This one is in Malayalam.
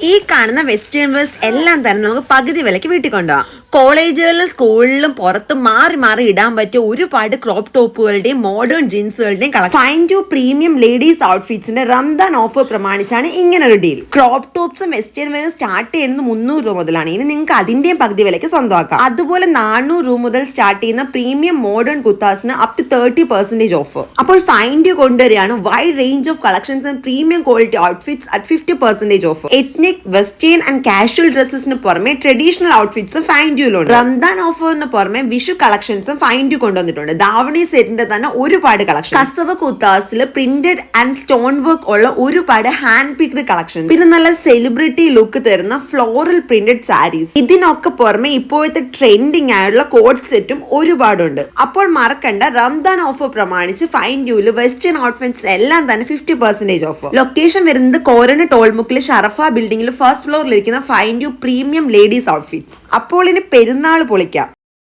ഈ കാണുന്ന വെസ്റ്റേൺ വെയർസ് എല്ലാം തന്നെ നമുക്ക് പകുതി വിലയ്ക്ക് വീട്ടിൽ കൊണ്ടുപോകാം. കോളേജുകളിലും സ്കൂളിലും പുറത്ത് മാറി മാറി ഇടാൻ പറ്റിയ ഒരുപാട് ക്രോപ്പ് ടോപ്പുകളുടെയും മോഡേൺ ജീൻസുകളുടെയും collection. Fine Dew premium ladies ഔട്ട്ഫിറ്റ്സിന്റെ റംദാൻ ഓഫർ പ്രമാണിച്ചാണ് ഇങ്ങനെ ഒരു ഡീൽ. ക്രോപ്പ് ടോപ്സും വെസ്റ്റേൺ വെയറും സ്റ്റാർട്ട് ചെയ്യുന്നത് 300 രൂപ മുതലാണ്. ഇനി നിങ്ങൾക്ക് അതിന്റെയും പകുതി വിലയ്ക്ക് സ്വന്തമാക്കാം. അതുപോലെ 400 രൂപ മുതൽ സ്റ്റാർട്ട് ചെയ്യുന്ന പ്രീമിയം മോഡേൺ കുർത്താസിന് അപ് ടു 30% ഓഫ്. അപ്പോൾ ഫൈൻ ടു കൊണ്ടുവരികയാണ് wide range of collections and premium quality outfits at 50% off. Ethnic, western and casual ഡ്രസ്സസിന് പുറമെ ട്രഡീഷണൽ ഔട്ട്ഫിറ്റ്സ് ഫൈൻ റംദാൻ ഓഫറിന് പുറമെ വിഷു കളക്ഷൻസും ഫൈൻ ടു കൊണ്ടുവന്നിട്ടുണ്ട്. ദാവണി സെറ്റിന്റെ തന്നെ ഒരുപാട് കളക്ഷൻ. കസവ് കുത്താസിൽ പ്രിന്റഡ് ആൻഡ് സ്റ്റോൺ വർക്ക് ഉള്ള ഒരുപാട് ഹാൻഡ് പിക്ഡ് കളക്ഷൻ. പിന്നെ നല്ല സെലിബ്രിറ്റി ലുക്ക് തരുന്ന ഫ്ലോറൽ പ്രിന്റഡ് സാരീസ്. ഇതിനൊക്കെ പുറമെ ഇപ്പോഴത്തെ ട്രെൻഡിങ് ആയുള്ള കോഡ് സെറ്റും ഒരുപാടുണ്ട്. അപ്പോൾ മറക്കണ്ട, റംദാൻ ഓഫർ പ്രമാണിച്ച് ഫൈൻ ഡ്യൂല് വെസ്റ്റേൺ ഔട്ട്ഫിറ്റ്സ് എല്ലാം തന്നെ 50% ഓഫ്. ലൊക്കേഷൻ വരുന്നത് കോരന് ടോൾമുക്കിൽ ഷറഫ ബിൽഡിംഗിൽ ഫസ്റ്റ് ഫ്ലോറിലിരിക്കുന്ന Fine Dew premium ladies outfits. അപ്പോൾ ഇനി പെരുന്നാൾ പൊളിക്കാം.